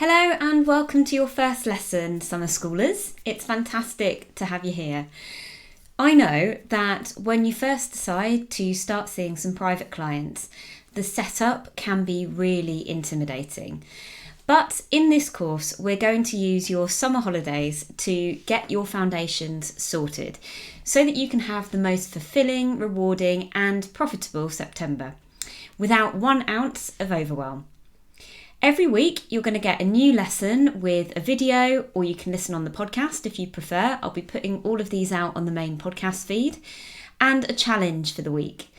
Hello and welcome to your first lesson, summer schoolers. It's fantastic to have you here. I know that when you first decide to start seeing some private clients, the setup can be really intimidating. But in this course, we're going to use your summer holidays to get your foundations sorted so that you can have the most fulfilling, rewarding and profitable September without 1 ounce of overwhelm. Every week, you're going to get a new lesson with a video, or you can listen on the podcast if you prefer. I'll be putting all of these out on the main podcast feed, and a challenge for the week.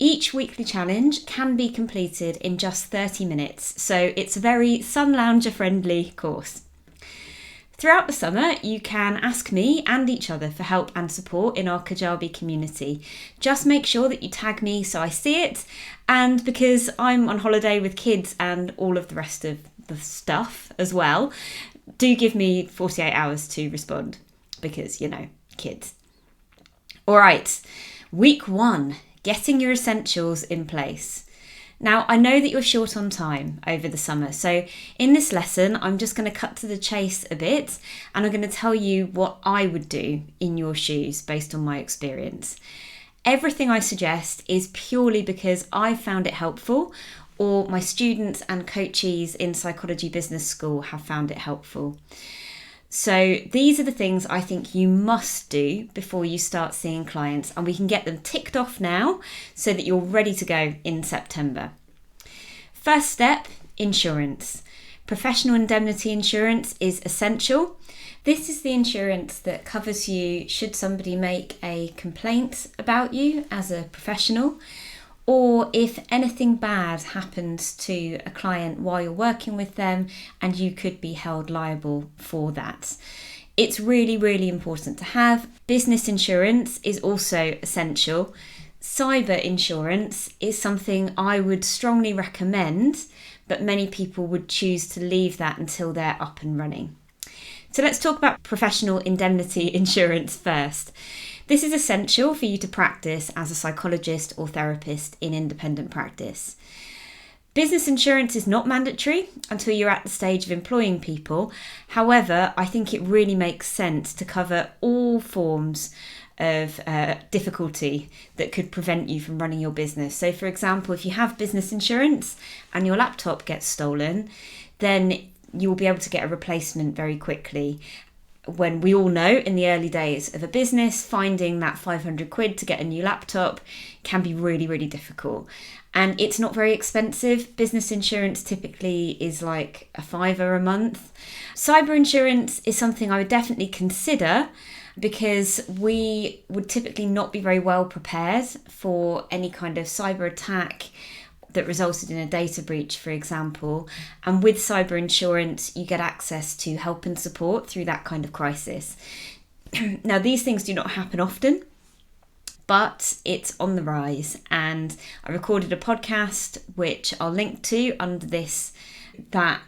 Each weekly challenge can be completed in just 30 minutes, so it's a very sun lounger friendly course. Throughout the summer, you can ask me and each other for help and support in our Kajabi community. Just make sure that you tag me so I see it, and because I'm on holiday with kids and all of the rest of the stuff as well, do give me 48 hours to respond because, kids. All right, week 1, getting your essentials in place. Now, I know that you're short on time over the summer, so in this lesson, I'm just going to cut to the chase a bit, and I'm going to tell you what I would do in your shoes based on my experience. Everything I suggest is purely because I found it helpful, or my students and coachees in Psychology Business School have found it helpful. So these are the things I think you must do before you start seeing clients, and we can get them ticked off now so that you're ready to go in September. First step, insurance. Professional indemnity insurance is essential. This is the insurance that covers you should somebody make a complaint about you as a professional, or if anything bad happens to a client while you're working with them and you could be held liable for that. It's really, really important to have. Business insurance is also essential. Cyber insurance is something I would strongly recommend, but many people would choose to leave that until they're up and running. So let's talk about professional indemnity insurance first. This is essential for you to practice as a psychologist or therapist in independent practice. Business insurance is not mandatory until you're at the stage of employing people. However, I think it really makes sense to cover all forms of difficulty that could prevent you from running your business. So for example, if you have business insurance and your laptop gets stolen, then you'll be able to get a replacement very quickly. When we all know in the early days of a business, finding that 500 quid to get a new laptop can be really, really difficult. And it's not very expensive. Business insurance typically is like a £5 a month. Cyber insurance is something I would definitely consider because we would typically not be very well prepared for any kind of cyber attack that resulted in a data breach, for example. And with cyber insurance, you get access to help and support through that kind of crisis. Now, these things do not happen often, but it's on the rise. And I recorded a podcast, which I'll link to under this, that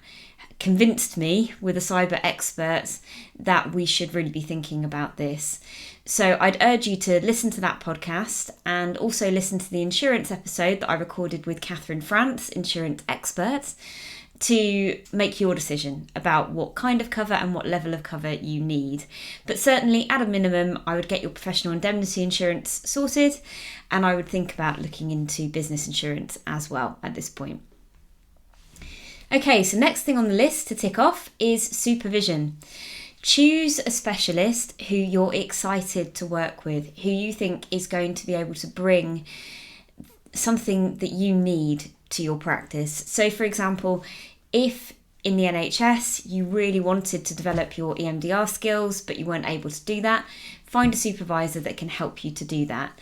convinced me with a cyber expert that we should really be thinking about this. So I'd urge you to listen to that podcast and also listen to the insurance episode that I recorded with Catherine France, insurance expert, to make your decision about what kind of cover and what level of cover you need. But certainly at a minimum, I would get your professional indemnity insurance sorted, and I would think about looking into business insurance as well at this point. Okay, so next thing on the list to tick off is supervision. Choose a specialist who you're excited to work with, who you think is going to be able to bring something that you need to your practice. So for example, if in the NHS you really wanted to develop your EMDR skills, but you weren't able to do that, find a supervisor that can help you to do that.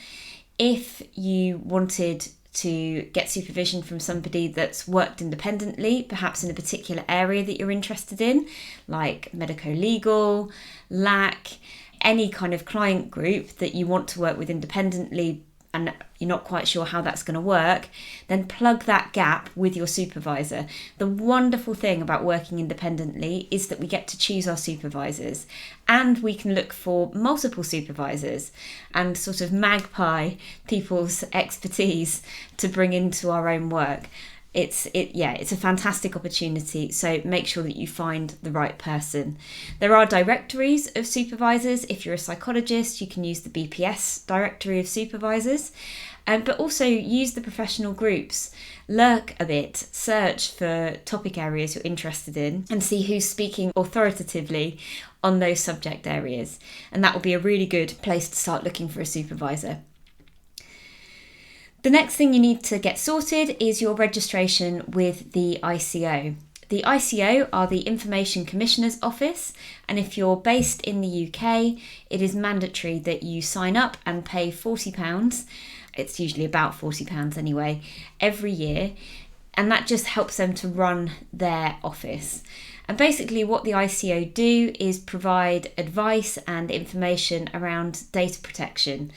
If you wanted to get supervision from somebody that's worked independently, perhaps in a particular area that you're interested in, like medico-legal, LAC, any kind of client group that you want to work with independently and you're not quite sure how that's going to work, then plug that gap with your supervisor. The wonderful thing about working independently is that we get to choose our supervisors, and we can look for multiple supervisors and sort of magpie people's expertise to bring into our own work. It's a fantastic opportunity, so make sure that you find the right person. There are directories of supervisors. If you're a psychologist, you can use the BPS directory of supervisors, but also use the professional groups. Lurk a bit, search for topic areas you're interested in and see who's speaking authoritatively on those subject areas, and that will be a really good place to start looking for a supervisor. The next thing you need to get sorted is your registration with the ICO. The ICO are the Information Commissioner's Office, and if you're based in the UK, it is mandatory that you sign up and pay £40. It's usually about £40 anyway, every year, and that just helps them to run their office. And basically what the ICO do is provide advice and information around data protection.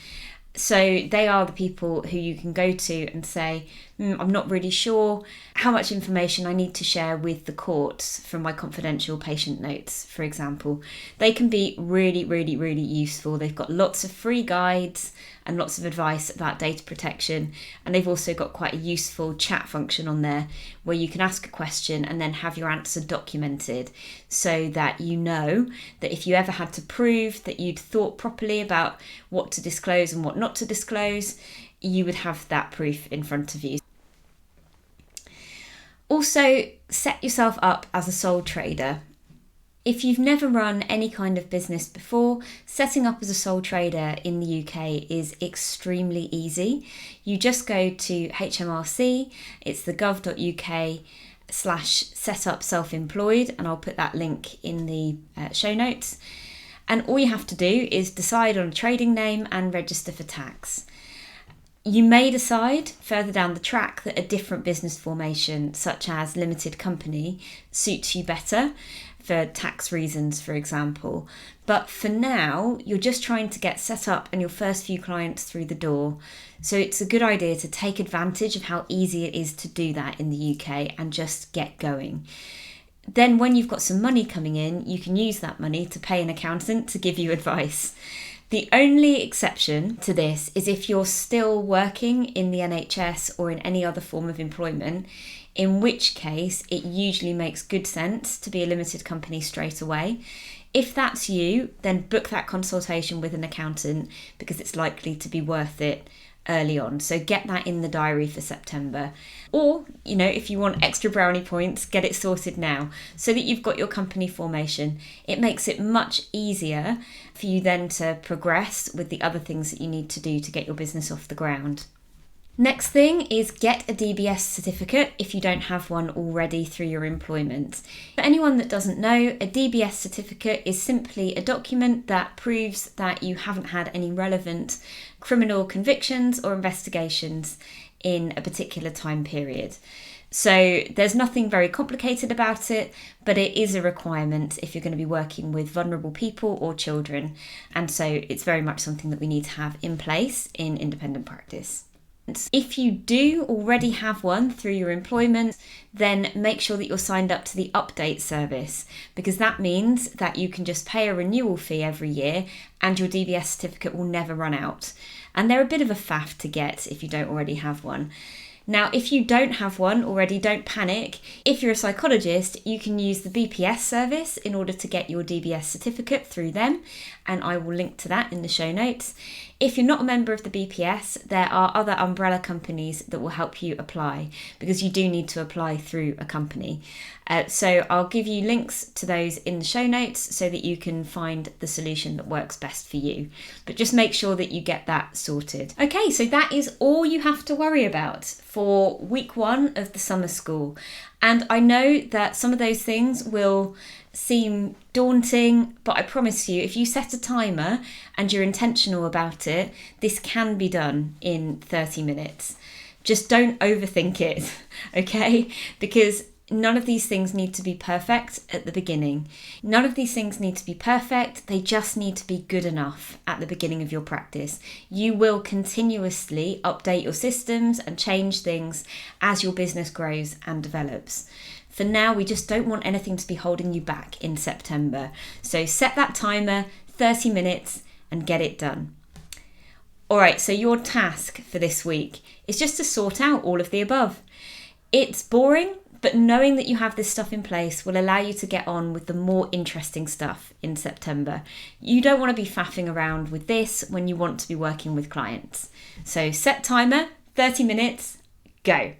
So they are the people who you can go to and say, I'm not really sure how much information I need to share with the courts from my confidential patient notes, for example. They can be really, really, really useful. They've got lots of free guides and lots of advice about data protection. And they've also got quite a useful chat function on there where you can ask a question and then have your answer documented so that you know that if you ever had to prove that you'd thought properly about what to disclose and what not to disclose, you would have that proof in front of you. Also, set yourself up as a sole trader. If you've never run any kind of business before, setting up as a sole trader in the UK is extremely easy. You just go to HMRC, it's the gov.uk/setup self-employed, and I'll put that link in the show notes. And all you have to do is decide on a trading name and register for tax. You may decide further down the track that a different business formation, such as limited company, suits you better for tax reasons, for example. But for now, you're just trying to get set up and your first few clients through the door. So it's a good idea to take advantage of how easy it is to do that in the UK and just get going. Then when you've got some money coming in, you can use that money to pay an accountant to give you advice. The only exception to this is if you're still working in the NHS or in any other form of employment, in which case it usually makes good sense to be a limited company straight away. If that's you, then book that consultation with an accountant because it's likely to be worth it early on. So get that in the diary for September. Or, if you want extra brownie points, get it sorted now so that you've got your company formation. It makes it much easier for you then to progress with the other things that you need to do to get your business off the ground. Next thing is get a DBS certificate if you don't have one already through your employment. For anyone that doesn't know, a DBS certificate is simply a document that proves that you haven't had any relevant criminal convictions or investigations in a particular time period. So there's nothing very complicated about it, but it is a requirement if you're going to be working with vulnerable people or children. And so it's very much something that we need to have in place in independent practice. If you do already have one through your employment, then make sure that you're signed up to the update service, because that means that you can just pay a renewal fee every year and your DBS certificate will never run out. And they're a bit of a faff to get if you don't already have one. Now, if you don't have one already, don't panic. If you're a psychologist, you can use the BPS service in order to get your DBS certificate through them, and I will link to that in the show notes. If you're not a member of the BPS, there are other umbrella companies that will help you apply, because you do need to apply through a company. So I'll give you links to those in the show notes so that you can find the solution that works best for you. But just make sure that you get that sorted. Okay, so that is all you have to worry about for week 1 of the summer school. And I know that some of those things will seem daunting, but I promise you, if you set a timer and you're intentional about it, this can be done in 30 minutes. Just don't overthink it, okay? Because none of these things need to be perfect at the beginning. None of these things need to be perfect. They just need to be good enough at the beginning of your practice. You will continuously update your systems and change things as your business grows and develops. For now, we just don't want anything to be holding you back in September. So set that timer, 30 minutes, and get it done. All right, so your task for this week is just to sort out all of the above. It's boring, but knowing that you have this stuff in place will allow you to get on with the more interesting stuff in September. You don't want to be faffing around with this when you want to be working with clients. So set timer, 30 minutes, go.